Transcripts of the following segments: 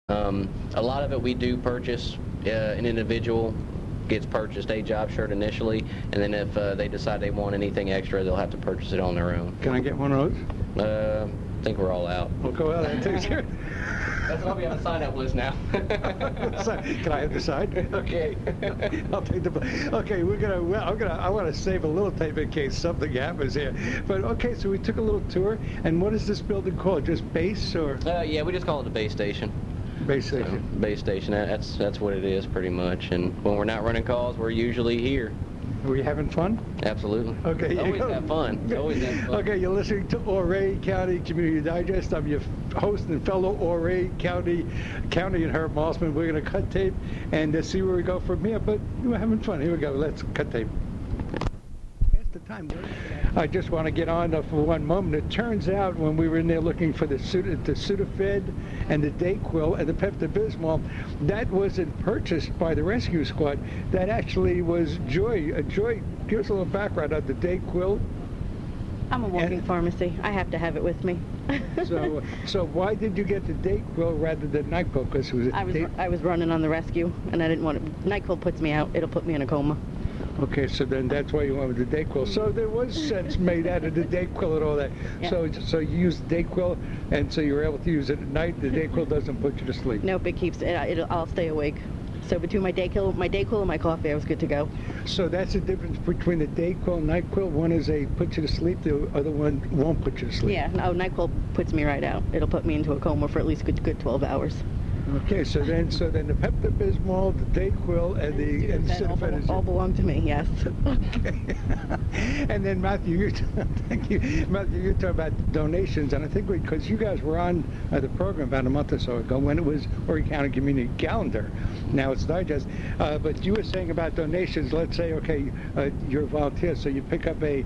A lot of it we do purchase. An individual gets purchased a job shirt initially, and then if they decide they want anything extra, they'll have to purchase it on their own. Can I get one of those? I think we're all out. We'll go out and take it. That's why we have a sign-up list now. Can I have the sign? Okay. I'll take the. Okay, I want to save a little tape in case something happens here. But okay, so we took a little tour, and what is this building called? Just base or? Yeah, we just call it the base station. Base station. So, base station. That's what it is pretty much. And when we're not running calls, we're usually here. Are you having fun? Absolutely. Okay. Always have fun. Always have fun. Okay, you're listening to o-ree County Community Digest. I'm your host and fellow o-ree County and Herb Malsman. We're going to cut tape and see where we go from here. But we're having fun. Here we go. Let's cut tape. The time. I just want to get on for one moment. It turns out when we were in there looking for the Sudafed and the Dayquil and the Pepto-Bismol, that wasn't purchased by the rescue squad. That actually was Joy. Joy, give us a little background on the Dayquil. I'm a walking pharmacy. I have to have it with me. So why did you get the Dayquil rather than NyQuil? Because it was I was running on the rescue, and I didn't want it. NyQuil puts me out. It'll put me in a coma. Okay, so then that's why you went with the Dayquil. So there was sense made out of the Dayquil and all that. Yeah. So you used Dayquil, and so you were able to use it at night. The Dayquil doesn't put you to sleep. Nope, it keeps it. I'll stay awake. So between my Dayquil and my coffee, I was good to go. So that's the difference between the Dayquil and NyQuil. One is a put you to sleep. The other one won't put you to sleep. Yeah, no, NyQuil puts me right out. It'll put me into a coma for at least good 12 hours. Okay, so then the Pepto-Bismol, the Dayquil, and the Sudafed all belong to me. Yes. Okay. And then Matthew, thank you, Matthew. You're talking about donations, and I think because you guys were on the program about a month or so ago when it was o-ree County Community Calendar. Now it's Digest, but you were saying about donations. Let's say, okay, you're a volunteer, so you pick up a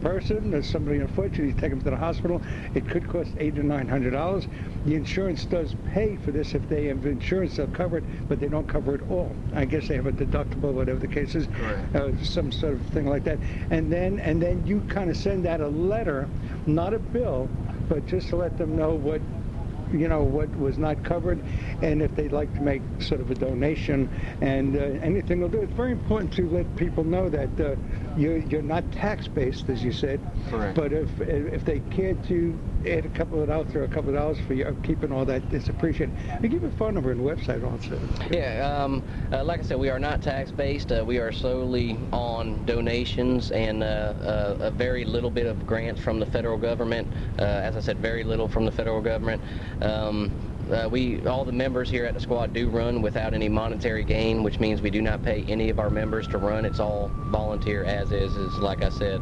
person or somebody unfortunately, you take them to the hospital. It could cost $800 to $900. The insurance does pay for this. If they have insurance, they'll cover it, but they don't cover it all. I guess they have a deductible, whatever the case is, some sort of thing like that. And then you kind of send out a letter, not a bill, but just to let them know what was not covered, and if they'd like to make sort of a donation, and anything will do. It's very important to let people know that you're not tax-based, as you said. Correct. But if they care to add a couple of dollars for your upkeep and all that, it's appreciated. And give a phone number and website also. Yeah, like I said, we are not tax-based. We are solely on donations and a very little bit of grants from the federal government. As I said, very little from the federal government. All the members here at the squad do run without any monetary gain, which means we do not pay any of our members to run. It's all volunteer, as is like I said.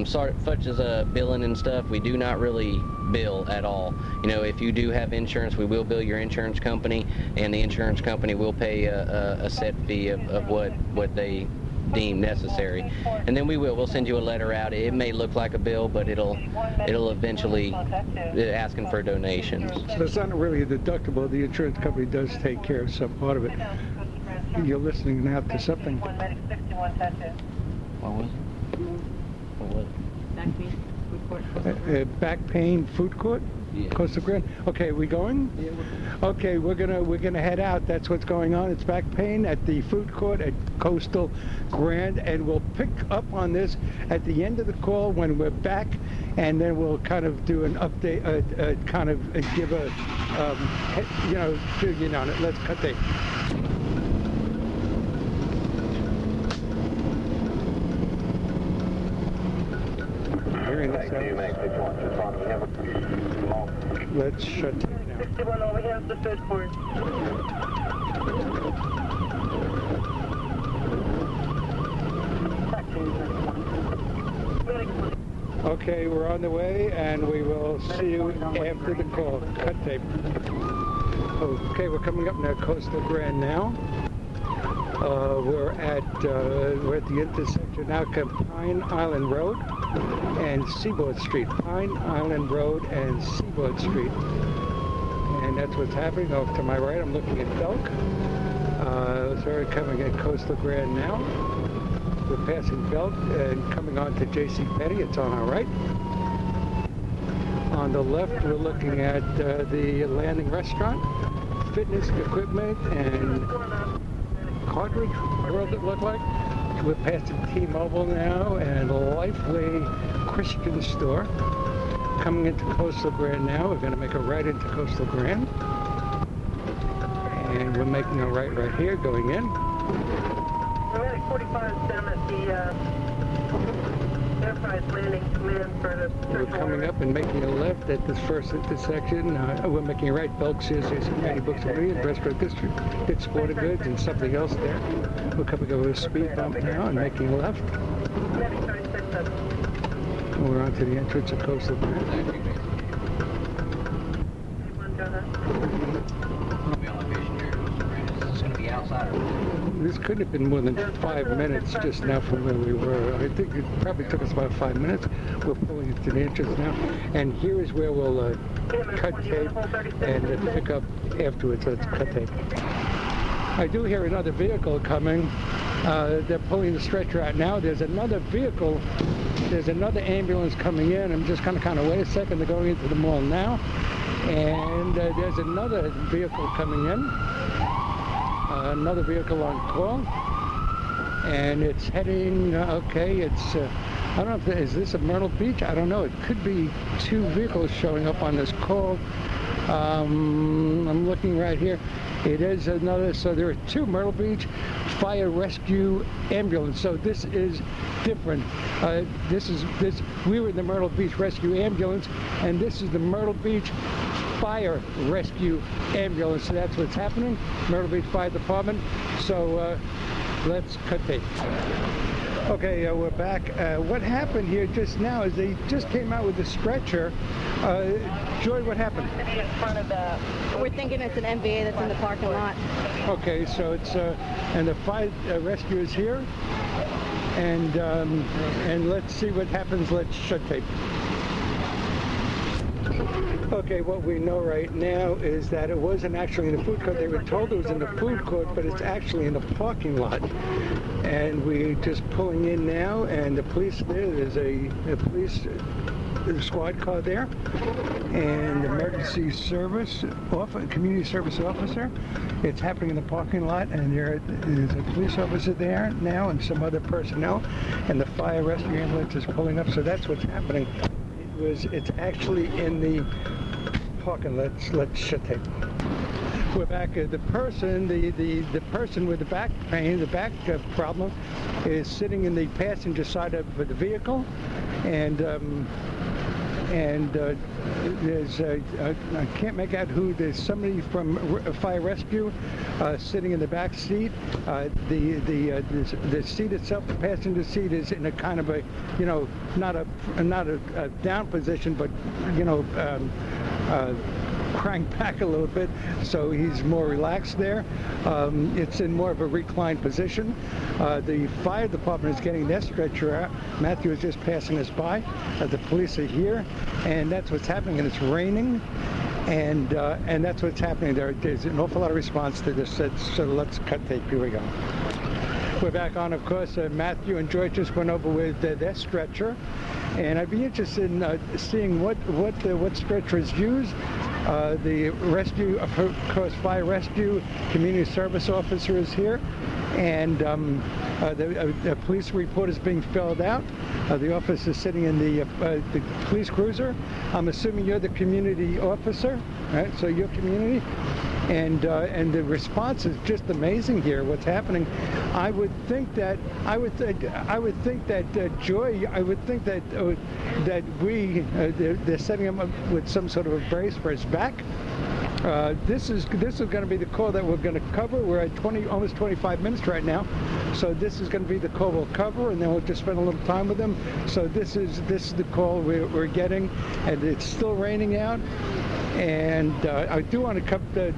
Such as billing and stuff, we do not really bill at all. If you do have insurance, we will bill your insurance company, and the insurance company will pay a set fee of what they deem necessary, and then we'll send you a letter out. It may look like a bill, but it'll eventually asking for donations. So it's not really a deductible. The insurance company does take care of some part of it. You're listening now to something. What was it? What was it? Back pain food court. Yeah. Coastal Grand. Okay, we going? Yeah, okay, we're gonna head out. That's what's going on. It's back pain at the food court at Coastal Grand, and we'll pick up on this at the end of the call when we're back, and then we'll kind of do an update, kind of give a, fill you on it. Let's cut tape. Hearing this out. Let's shut tape now. 61 over here is the third court. Okay, we're on the way, and we will see you after the call. Cut tape. Okay, we're coming up near Coastal Grand now. We're at the intersection now, Pine Island Road and Seaboard Street. Pine Island Road and Seaboard Street. And that's what's happening. Off to my right, I'm looking at Belk. So we're coming at Coastal Grand now. We're passing Belk and coming on to J.C. Penney. It's on our right. On the left, we're looking at the Landing Restaurant. fitness equipment and cartridge world it looked like. We're past the T-Mobile now and Lifeway Christian store. Coming into Coastal Grand now. We're going to make a right into Coastal Grand. And we're making a right here going in. We're at 45 down at the Enterprise Landing Command for the... We're coming up and making a left at this first intersection. We're making a right. Belk Scissors, Many Books and Reading, Restaurant District, Dick's Sporting Goods, and something else there. We're coming over a speed bump now and making a left. We're on to the entrance of Coastal Grand. This couldn't have been more than 5 minutes just now from where we were. I think it probably took us about 5 minutes. We're pulling into the entrance now. And here is where we'll cut tape and pick up afterwards. Let's cut tape. I do hear another vehicle coming. They're pulling the stretcher out now. There's another vehicle. There's another ambulance coming in. I'm just going to kind of wait a second. They're going into the mall now. And there's another vehicle coming in. Another vehicle on call. And it's heading, okay, it's, I don't know if, is this a Myrtle Beach? I don't know. It could be two vehicles showing up on this call. I'm looking right here. It is another, so there are two Myrtle Beach Fire Rescue Ambulance. So this is different. We were in the Myrtle Beach Rescue Ambulance, and this is the Myrtle Beach Fire Rescue Ambulance. So that's what's happening. Myrtle Beach Fire Department. So let's cut tape. Okay, we're back. What happened here just now is they just came out with a stretcher. Joy, what happened? In front of the... We're thinking it's an MVA that's in the parking lot. Okay, so it's and the fire rescue is here, and let's see what happens. Let's shut tape. Okay, what we know right now is that it wasn't actually in the food court. They were told it was in the food court, but it's actually in the parking lot. And we're just pulling in now, and the police there. There's a police squad car there, and emergency service community service officer. It's happening in the parking lot, and there's a police officer there now, and some other personnel, and the fire rescue ambulance is pulling up. So that's what's happening. It's actually in the parking. Let's shut tape. We're back. The person with the back pain, the back problem, is sitting in the passenger side of the vehicle, and there's I can't make out who. There's somebody from fire rescue sitting in the back seat. The seat itself, the passenger seat, is in a kind of a, not a down position, but crank back a little bit, so he's more relaxed there. It's in more of a reclined position. The fire department is getting their stretcher out. Matthew is just passing us by. The police are here, and that's what's happening, and it's raining, and that's what's happening. There's an awful lot of response to this, so let's cut tape. Here we go. We're back on, of course. Matthew and Joy just went over with their stretcher, and I'd be interested in seeing what stretchers use. The rescue, of course, fire rescue community service officer is here, and the police report is being filled out. The officer is sitting in the police cruiser. I'm assuming you're the community officer, right? So you're community, and the response is just amazing here. What's happening? I would think that Joy. I would think that they're setting him up with some sort of a brace for his back. This is going to be the call that we're going to cover. We're at almost 25 minutes right now, so this is going to be the call we'll cover, and then we'll just spend a little time with them. So this is the call we're getting, and it's still raining out, and I do want to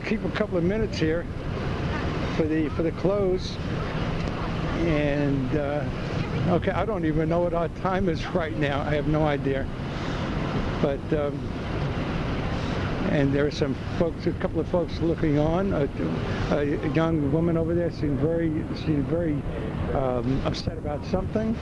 keep a couple of minutes here for the close, and okay, I don't even know what our time is right now. I have no idea, but. And there are some folks, a couple of folks looking on. A young woman over there seemed very upset about something.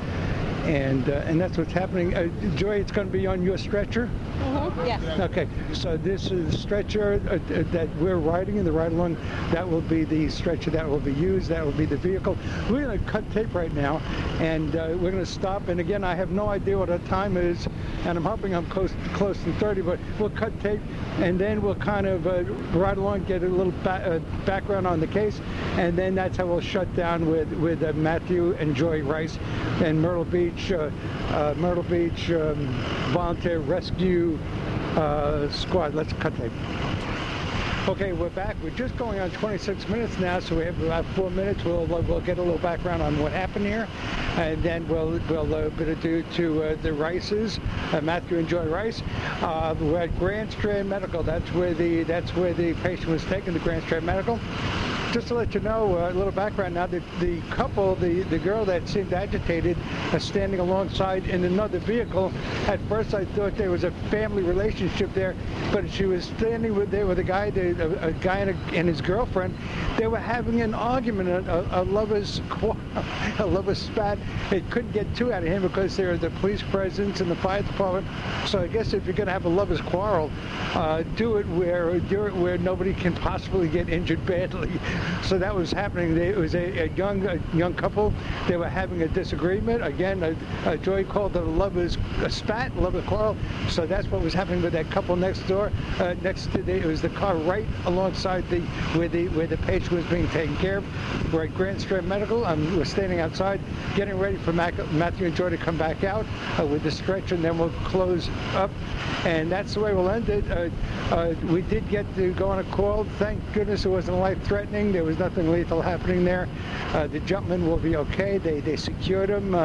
and that's what's happening. Joy, it's going to be on your stretcher? Mm-hmm. Yes. Okay, so this is the stretcher that we're riding in the ride-along. That will be the stretcher that will be used. That will be the vehicle. We're going to cut tape right now, and we're going to stop. And again, I have no idea what our time is, and I'm hoping I'm close to 30, but we'll cut tape, and then we'll kind of ride along, get a little background on the case, and then that's how we'll shut down with Matthew and Joy Rice and Myrtle Beach Volunteer Rescue Squad. Let's cut tape. Okay, we're back. We're just going on 26 minutes now, so we have about 4 minutes. We'll get a little background on what happened here, and then we'll do to the Rices, Matthew and Joy Rice. We're at Grand Strand Medical. That's where the patient was taken to Grand Strand Medical. Just to let you know, a little background now, the couple, the girl that seemed agitated, standing alongside in another vehicle. At first I thought there was a family relationship there, but she was standing there with a guy and his girlfriend. They were having an argument, a lover's quarrel, a lover's spat. It couldn't get too out of him because there are the police presence and the fire department. So I guess if you're going to have a lover's quarrel, do it where nobody can possibly get injured badly. So that was happening. It was a young couple. They were having a disagreement. Again, Joy called it a lover's spat, lover's quarrel. So that's what was happening with that couple next door. It was the car right alongside where the patient was being taken care of. We're at Grand Strand Medical. We're standing outside, getting ready for Matthew and Joy to come back out with the stretcher, and then we'll close up. And that's the way we'll end it. We did get to go on a call. Thank goodness it wasn't life-threatening. There was nothing lethal happening there. The gentleman will be okay. They secured him.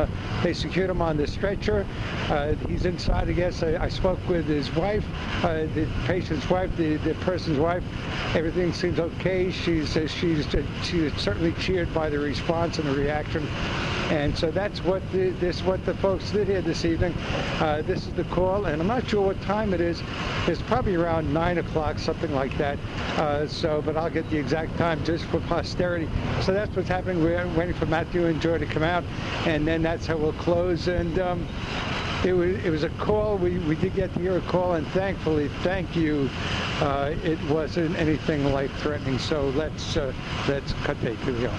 They secured him on the stretcher. He's inside, I guess. I spoke with his wife, the patient's wife, the person's wife. Everything seems okay. She was certainly cheered by the response and the reaction. And so that's what the folks did here this evening. This is the call, and I'm not sure what time it is. It's probably around 9 o'clock, something like that. But I'll get the exact time just for posterity. So that's what's happening. We're waiting for Matthew and Joy to come out, and then that's how we'll close. And it was a call. We did get to hear a call, and thankfully, thank you, it wasn't anything life-threatening. So let's cut tape. Here we go.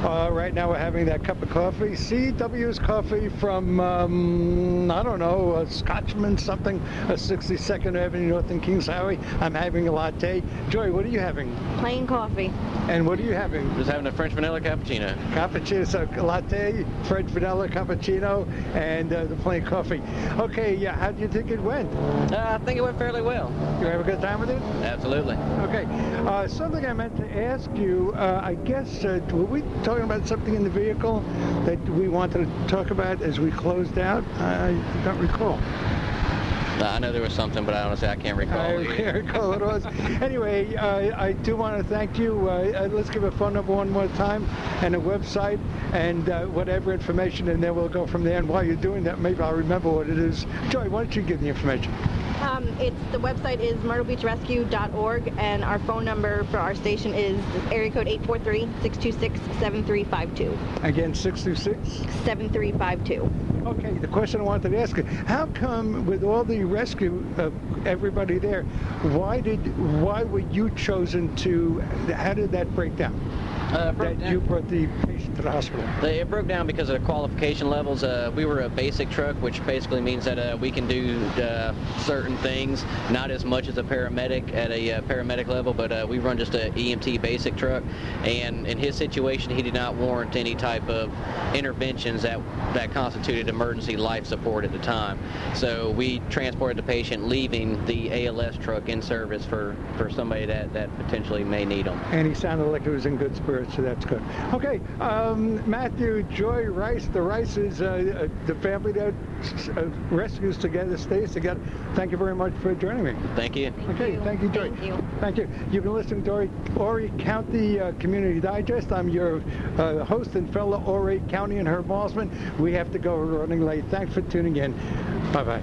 Right now we're having that cup of coffee. CW's coffee from, I don't know, a Scotchman something, a 62nd Avenue North in Kings Highway. I'm having a latte. Joy, what are you having? Plain coffee. And what are you having? Just having a French vanilla cappuccino. Cappuccino, so latte, French vanilla cappuccino, and the plain coffee. Okay, yeah, how do you think it went? I think it went fairly well. You have a good time with it? Absolutely. Okay, something I meant to ask you, I guess, were we talking about something in the vehicle that we wanted to talk about as we closed out? I don't recall. I know there was something, but honestly, I can't recall. I can't recall what it was. Anyway, I do want to thank you. Let's give a phone number one more time and a website and whatever information, and then we'll go from there. And while you're doing that, maybe I'll remember what it is. Joy, why don't you give the information? The website is myrtlebeachrescue.org, and our phone number for our station is area code 843-626-7352. Again, 626? 7352. Okay, the question I wanted to ask you, how come with all the rescue of everybody there, why were you chosen to, how did that break down? You brought the patient to the hospital? It broke down because of the qualification levels. We were a basic truck, which basically means that we can do certain things, not as much as a paramedic at a paramedic level, but we run just an EMT basic truck. And in his situation, he did not warrant any type of interventions that constituted emergency life support at the time. So we transported the patient, leaving the ALS truck in service for somebody that potentially may need them. And he sounded like he was in good spirits. So that's good. Okay, Matthew, Joy Rice, the Rices, the family that rescues together, stays together. Thank you very much for joining me. Thank you. Thank you, Joy. Thank you. Thank you. You've been listening to o-ree County Community Digest. I'm your host and fellow o-ree County and Herb Malsman. We have to go. We're running late. Thanks for tuning in. Bye-bye.